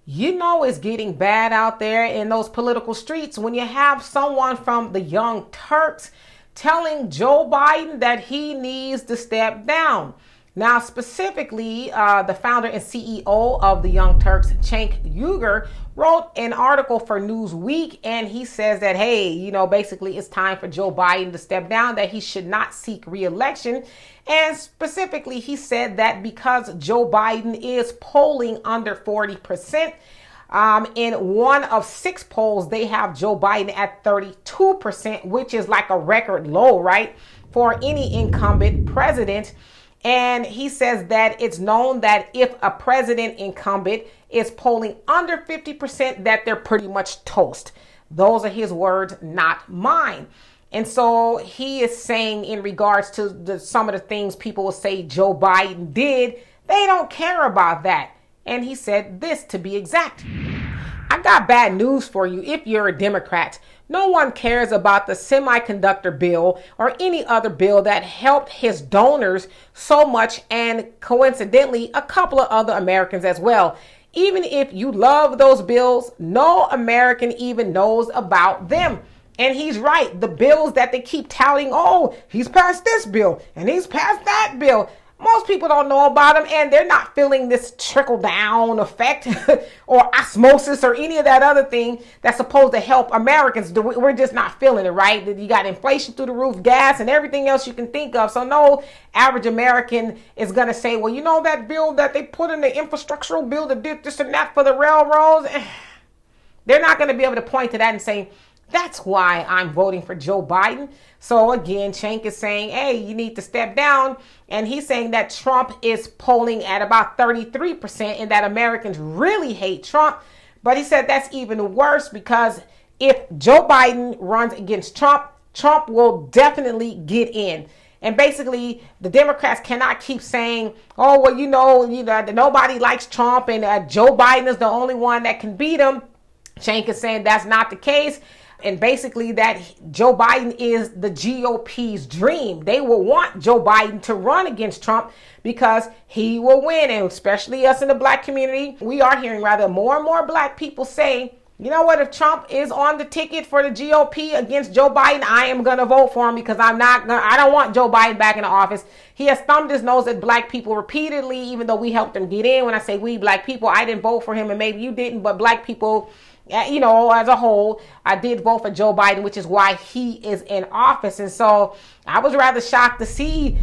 You know it's getting bad out there in those political streets when you have someone from the Young Turks telling Joe Biden that he needs to step down. Now, specifically, the founder and CEO of the Young Turks, Cenk Uygur, wrote an article for Newsweek, and he says that, hey, basically it's time for Joe Biden to step down, that he should not seek re-election. And specifically, he said that because Joe Biden is polling under 40%, in one of 6 polls, they have Joe Biden at 32%, which is like a record low, right, for any incumbent president. And he says that it's known that if a president incumbent is polling under 50%, that they're pretty much toast. Those are his words, not mine. And so he is saying in regards to some of the things people will say Joe Biden did, they don't care about that. And he said this, to be exact: I got bad news for you if you're a Democrat. No one cares about the semiconductor bill or any other bill that helped his donors so much, and coincidentally, a couple of other Americans as well. Even if you love those bills, no American even knows about them. And he's right. The bills that they keep touting, oh, he's passed this bill and he's passed that bill. Most people don't know about them, and they're not feeling this trickle-down effect or osmosis or any of that other thing that's supposed to help Americans. We're just not feeling it, right? You got inflation through the roof, gas, and everything else you can think of. So no average American is going to say, well, that bill that they put in the infrastructural bill that did this and that for the railroads. They're not going to be able to point to that and say, that's why I'm voting for Joe Biden. So again, Cenk is saying, hey, you need to step down. And he's saying that Trump is polling at about 33% and that Americans really hate Trump. But he said that's even worse, because if Joe Biden runs against Trump, Trump will definitely get in. And basically, the Democrats cannot keep saying, oh, well, nobody likes Trump and Joe Biden is the only one that can beat him. Cenk is saying that's not the case. And basically that Joe Biden is the GOP's dream. They will want Joe Biden to run against Trump because he will win. And especially us in the black community, we are hearing rather more and more black people say, you know what, if Trump is on the ticket for the GOP against Joe Biden, I am going to vote for him, because I don't want Joe Biden back in the office. He has thumbed his nose at black people repeatedly, even though we helped him get in. When I say we, black people, I didn't vote for him, and maybe you didn't, but black people, as a whole, I did vote for Joe Biden, which is why he is in office. And so I was rather shocked to see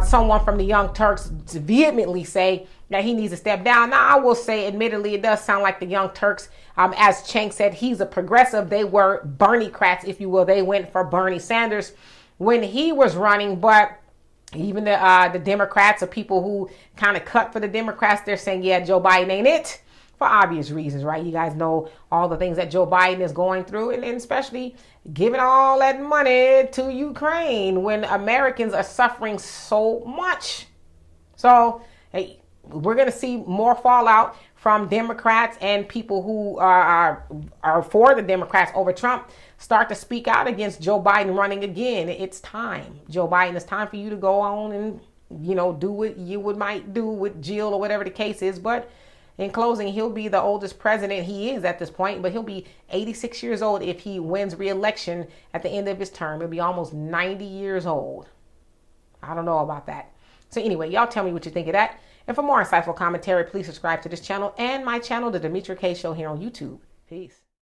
someone from the Young Turks vehemently say that he needs to step down. Now, I will say, admittedly, it does sound like the Young Turks, as Cenk said, he's a progressive. They were Bernie-crats, if you will. They went for Bernie Sanders when he was running. But even the Democrats, or people who kind of cut for the Democrats, they're saying, yeah, Joe Biden ain't it. For obvious reasons, right? You guys know all the things that Joe Biden is going through, and especially giving all that money to Ukraine when Americans are suffering so much. So, hey, we're going to see more fallout from Democrats, and people who are for the Democrats over Trump start to speak out against Joe Biden running again. It's time. Joe Biden, it's time for you to go on and, do what you might do with Jill or whatever the case is. But in closing, he'll be the oldest president he is at this point, but he'll be 86 years old if he wins re-election at the end of his term. He'll be almost 90 years old. I don't know about that. So anyway, y'all tell me what you think of that. And for more insightful commentary, please subscribe to this channel and my channel, The Demetra Kaye Show, here on YouTube. Peace.